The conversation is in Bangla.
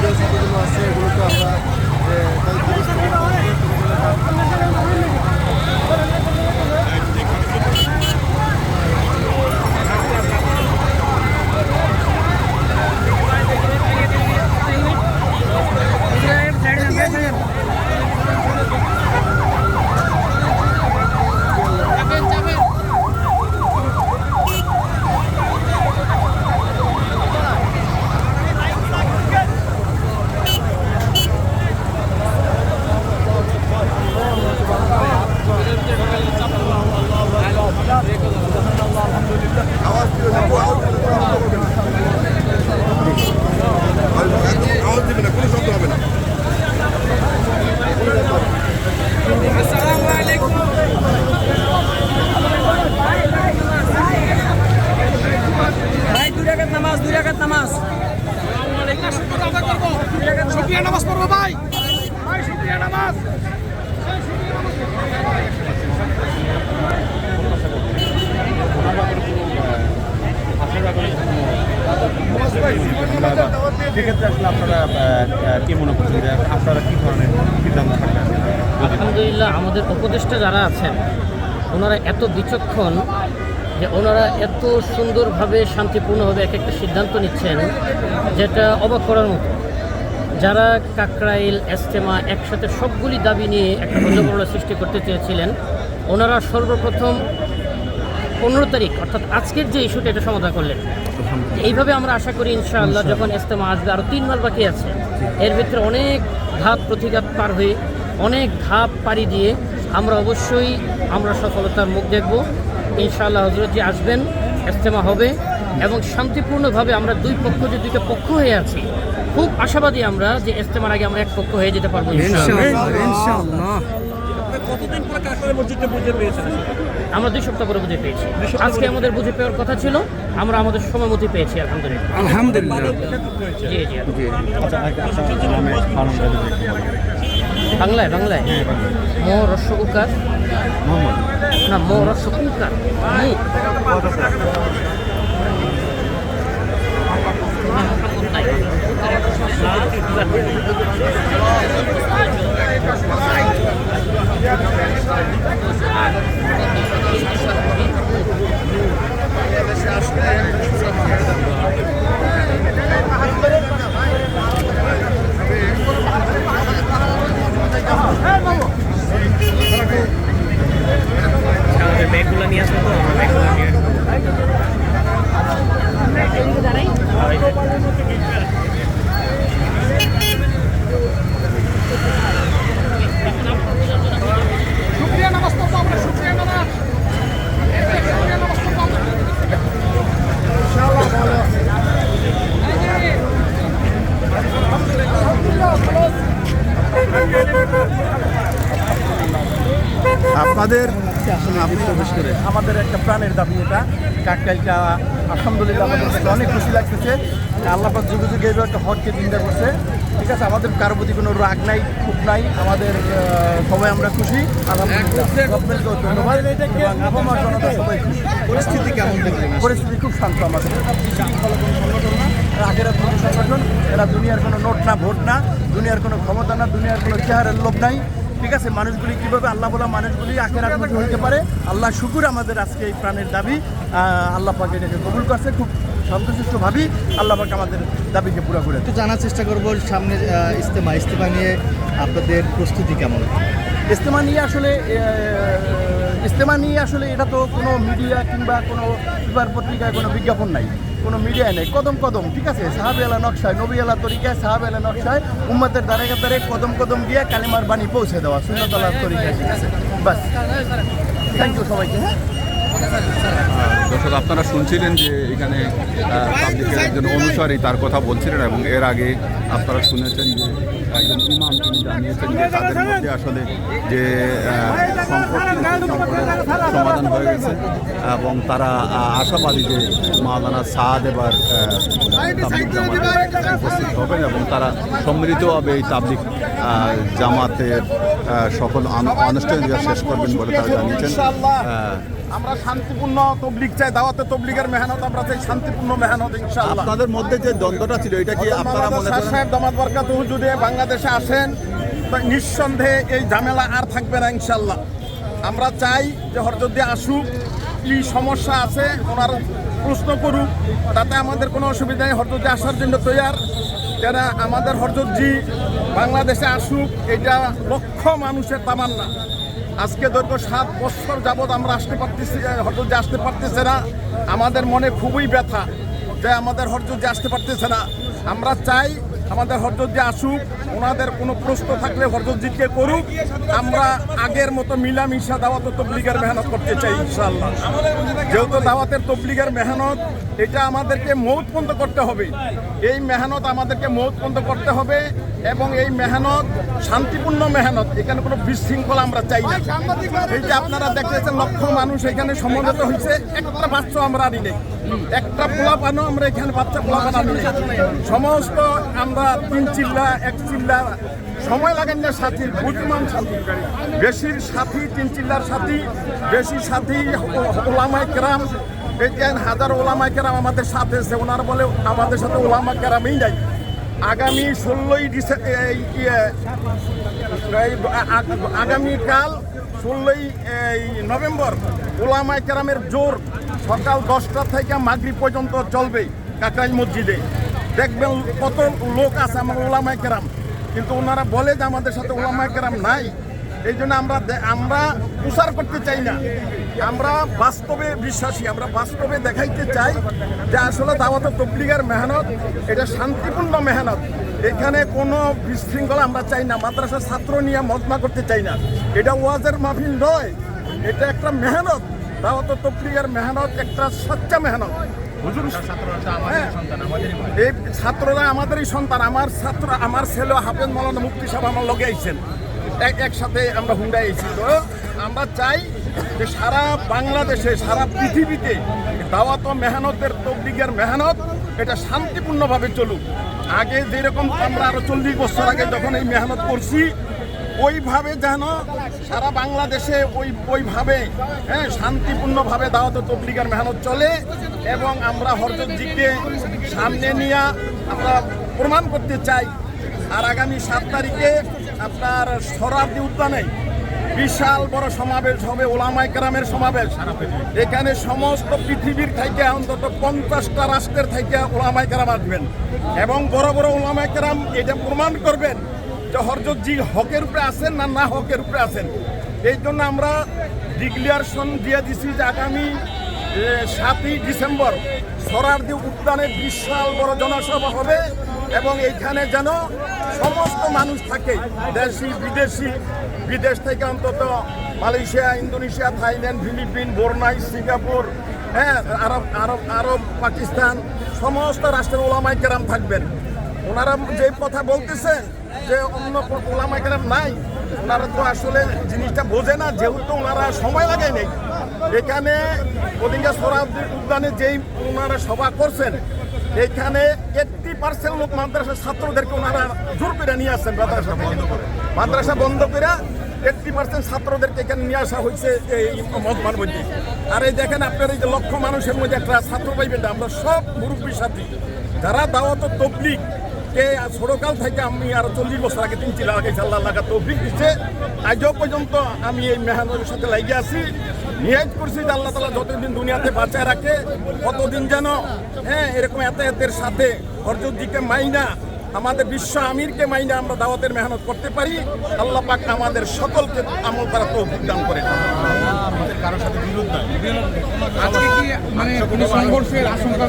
ভিডিও যেগুলো আছে এগুলোকে আমরা তাদের জিনিস আওয়াজ দিবে না, কোনো শব্দ হবে না। দুই রাকাত নামাজ শুকরিয়া নামাজ পড়বো ভাই, শুকরিয়া নামাজ। সেক্ষেত্রে আসলে আপনারা কি মনে করছেন যে আপনারা কী ধরনের সিদ্ধান্ত থাকবেন? আলহামদুলিল্লাহ, আমাদের উপদেষ্টা যারা আছেন ওনারা এত বিচক্ষণ যে ওনারা এত সুন্দরভাবে শান্তিপূর্ণভাবে এক একটা সিদ্ধান্ত নিচ্ছেন যেটা অবাক করার মতো। যারা কাকরাইল ইজতেমা একসাথে সবগুলি দাবি নিয়ে একটা হল্লোড় সৃষ্টি করতে চেয়েছিলেন, ওনারা সর্বপ্রথম 15 তারিখ অর্থাৎ আজকের যে ইস্যুটা এটা সমাধান করলেন। এইভাবে আমরা আশা করি ইনশাআল্লাহ যখন ইজতেমা আসবে, আরও 3 মাস বাকি আছে, এর ভিতরে অনেক ধাপ প্রতিঘাত পার হয়ে অনেক ধাপ পাড়ি দিয়ে আমরা সফলতার মুখ দেখব ইনশাআল্লাহ। হজরতজি আসবেন, ইজতেমা হবে এবং শান্তিপূর্ণভাবে আমরা দুই পক্ষ যে দুইটা পক্ষ হয়ে আছি, খুব আশাবাদী আমরা যে ইজতেমার আগে আমরা এক পক্ষ হয়ে যেতে পারবো ইনশাআল্লাহ। কতদিন পরে কাকরাইল মসজিদটা বুঝে পেয়েছেন? আমরা 2 সপ্তাহ পরে বুঝে পেয়েছি। আজকে আমাদের বুঝে পাওয়ার কথা ছিল, আমরা আমাদের সময় মতো পেয়েছি আলহামদুলিল্লাহ। জি জি। বাংলায় মো রসকুকার না, মো রসকুকার ব্যাগগুলো নিয়ে আসবো তো, ব্যাগগুলো নিয়ে শুকরিয়া নামাজ পড়বো আমরা, শুকরিয়া নামাজ, শুকরিয়া নামাজ পড়বো আমরা আপনাদের আমাদের একটা প্রাণের দাবি এটা। কাকরাইলটা আলহামদুলিল্লাহ আমাদের কাছে অনেক খুশি লাগতেছে। আল্লাহ পাক যুগে যুগে এইভাবে একটা হককে চিন্তা করছে। ঠিক আছে, আমাদের কারো প্রতি কোনো রাগ নাই, খুব নাই, আমাদের সবাই আমরা খুশি আলহামদুলিল্লাহ। গভর্নমেন্টকেও ধন্যবাদ এবং আবহাওয়া জনতা সবাই খুশি। পরিস্থিতি কেমন দেখলেন? পরিস্থিতি খুব শান্ত আমাদের। ভালো কোনো সংগঠন না, আগের কোনো সংগঠন, এরা দুনিয়ার কোনো নোট না, ভোট না, দুনিয়ার কোনো ক্ষমতা না, দুনিয়ার কোনো চেহারার লোভ নাই। ঠিক আছে, মানুষগুলি কীভাবে আল্লাহ বলা মানুষগুলি আখেরাতমুখী হতে পারে, আল্লাহ শুকুর আমাদের আজকে এই প্রাণের দাবি আল্লাহ পাক এটাকে কবুল করছে। খুব সন্তুষ্ট ভাবি আল্লাহ পাক আমাদের দাবিকে পুরো করে। একটু জানার চেষ্টা করবো সামনে ইজতেমা নিয়ে আপনাদের প্রস্তুতি কেমন? ইজতেমা নিয়ে আসলে এটা তো কোনো মিডিয়া কিংবা কোনো পেপার পত্রিকায় কোনো বিজ্ঞাপন নাই, কোনো মিডিয়ায় নেই। কদম ঠিক আছে, সাহাবে আলা নকশায়, নবী আলা তরিকায়, সাহাবে আলা নকশায় উম্মতের দ্বারে দ্বারে কদম দিয়ে কালিমার বাণী পৌঁছে দেওয়া, সুন্নাত আলার তরিকায়। ঠিক আছে, বাস। থ্যাংক ইউ সবাইকে। দর্শক, আপনারা শুনছিলেন যে এখানে পাবলিকের একজন অনুসারী তার কথা বলছিলেন এবং এর আগে আপনারা শুনেছেন যে একজন ইমাম তিনি জানিয়েছেন যে তাদের মধ্যে আসলে যে সমাধান হয়ে গেছে এবং তারা আশাবাদী যে মাওলানা সাদ এবার তাবলিগ জামাতে উপস্থিত হবেন এবং তারা সম্মিলিতভাবে এই তাবলিগ জামাতের সকল আনুষ্ঠানিকতা শেষ করবেন বলে তারা জানিয়েছেন। আমরা শান্তিপূর্ণ তবলিগ চাই, দাওয়াতে তবলিগের মেহনত আমরা চাই, শান্তিপূর্ণ মেহনত ইনশাআল্লাহ। আপনাদের মধ্যে যে দ্বন্দ্বটা ছিল এটা কি আপনারা মনে করেন? সাহেব দামাত বরকাতুহু যদি বাংলাদেশে আসেন তো নিঃসন্দেহে এই ঝামেলা আর থাকবে না ইনশাআল্লাহ। আমরা চাই যে হরজত আসুক, কি সমস্যা আছে ওনার প্রশ্ন করুক, তাতে আমাদের কোনো অসুবিধা নেই। হরজত আসার জন্য তৈয়ার, যারা আমাদের হরজতজি বাংলাদেশে আসুক, এটা লক্ষ মানুষের তামান্না। আজকে দীর্ঘ 7 বছর যাবৎ আমরা আসতে পারতেছি, হরজতজি আসতে পারতেছে না। আমাদের মনে খুবই ব্যথা যে আমাদের হরজতজি আসতে পারতেছে না। আমরা চাই আমাদের হরজতজি আসুক, ওনাদের কোনো প্রশ্ন থাকলে হরজতজিকে করুক। আমরা আগের মতো মিলামিশা দাওয়াত তবলিগের মেহনত করতে চাই ইনশাআল্লাহ। যেহেতু দাওয়াতের তবলিগের মেহনত এটা আমাদেরকে মৌত পর্যন্ত করতে হবে, এই মেহনত আমাদেরকে মৌত পর্যন্ত করতে হবে এবং এই মেহনত শান্তিপূর্ণ মেহনত, এখানে কোনো বিশৃঙ্খলা আমরা চাই না। এই যে আপনারা দেখতেছেন লক্ষ মানুষ এখানে সমবেত হয়েছে, একটা বাচ্চা আমরা আনি নেই, একটা পোলাপানও আমরা এখানে বাচ্চা পোলাপান আনি নেই। সমস্ত আমরা 3 চিল্লা 1 চিল্লা সময় লাগেন না সাথী, বুদ্ধিমান সাথী, বেশির সাথী 3 চিল্লার সাথী, বেশি সাথী ওলামায়ে কেরাম, দেখেন হাজার ওলামায়ে কেরাম আমাদের সাথে আছে। ওনারা বলে আমাদের সাথে ওলামা কেরামই নাই। আগামী 16 নভেম্বর ওলামায়ে কেরামের জোর সকাল 10টা থেকে মাগরিব পর্যন্ত চলবে কাকরাইল মসজিদে। দেখবেন কত লোক আছে আমার ওলামায়ে কেরাম, কিন্তু ওনারা বলে যে আমাদের সাথে ওলামায়ে কেরাম নাই। এই জন্য আমরা প্রচার করতে চাই না, আমরা বাস্তবে বিশ্বাসী, আমরা বাস্তবে দেখাইতে চাই যে আসলে দাওয়াত তবলিগের মেহনত এটা শান্তিপূর্ণ মেহনত। এখানে কোনো বিশৃঙ্খলা আমরা চাই না, মাদ্রাসার ছাত্র নিয়ে মজমা করতে চাই না। এটা ওয়াজের মাহফিল নয়, এটা একটা মেহনত। দাওয়াত তবলিগের মেহনত একটা সচ্চা মেহনত। এই ছাত্ররা আমাদেরই সন্তান। আমার ছেলে হাফেজ মাওলানা মুফতি সাহেব আমার লগে আইছেন, একসাথে আমরা হুন্ডাই আইছি। তো আমরা চাই যে সারা বাংলাদেশে, সারা পৃথিবীতে দাওয়াত মেহনতের তবলিগের মেহনত এটা শান্তিপূর্ণভাবে চলুক। আগে যেরকম আমরা আরো 40 বছর আগে যখন এই মেহনত করছি, ওইভাবে যেন সারা বাংলাদেশে ওইভাবে শান্তিপূর্ণভাবে দাওয়াত তবলিগের মেহনত চলে এবং আমরা হরজতজিকে সামনে নিয়ে আমরা প্রমাণ করতে চাই। আর আগামী 7 তারিখে আপনার সোহরাওয়ার্দী উদ্যানে বিশাল বড় সমাবেশ হবে, ওলামায়ে কেরামের সমাবেশ। এখানে সমস্ত পৃথিবীর থেকে অন্তত 50টা রাষ্ট্রের থেকে ওলামায়ে কেরাম আসবেন এবং বড় বড় ওলামায়ে কেরাম এটা প্রমাণ করবেন যে হরজতজি হকের উপরে আছেন না হকের উপরে আছেন। এই জন্য আমরা ডিক্লিয়ারেশন দিয়ে দিছি যে আগামী 7ই ডিসেম্বর সোহরাওয়ার্দী উদ্যানে বিশাল বড় জনসভা হবে এবং এইখানে যেন সমস্ত মানুষ থাকে, দেশি বিদেশি, বিদেশ থেকে অন্তত Malaysia, Indonesia, Thailand, Philippine, Brunei, Singapore, আরব, পাকিস্তান, সমস্ত রাষ্ট্রের ওলামায়ে কেরাম থাকবেন। ওনারা যে কথা বলতেছেন যে অন্য ওলামায়ে কেরাম নাই, ওনারা তো আসলে জিনিসটা বোঝে না, যেহেতু ওনারা সময় লাগায় নেই। এখানে ওদিকে সোহরাওয়ার্দী উদ্যানে যেই ওনারা সভা করছেন, এখানে 80% লোক মাদ্রাসার ছাত্রদেরকে ওনারা জোর করে নিয়ে আসছেন। মাদ্রাসা বন্ধ করে 80% ছাত্রদেরকে এখানে নিয়ে আসা হয়েছে এই মজমার মধ্যে। আর এই দেখেন আপনার এই যে লক্ষ মানুষের মধ্যে একটা ছাত্র পাইবেন না, আমরা সব মুরব্বীর সাথে যারা দাওয়াত তবলিগ কে ছোটকাল থেকে আমি আর 40 বছর আগে 3 চিল্লা লাগাইছি, আল্লাহ লাগা তৌফিক দিচ্ছে। আজও পর্যন্ত আমি এই মেহনতের সাথে লাগিয়ে আছি, নিয়াজ করছি যে আল্লাহ তাআলা যতদিন দুনিয়াতে বাঁচায় রাখে ততদিন যেন এরকম এতের সাথে হরজতজিকে মাইনা, আমাদের বিশ্ব আমিরকে মাইনা আমরা দাওয়াতের মেহনত করতে পারি। আল্লাহ পাক আমাদের সকলকে আমল করা তৌফিক দান করেন। আজকে কি মানে কোনো সংঘর্ষের আশঙ্কা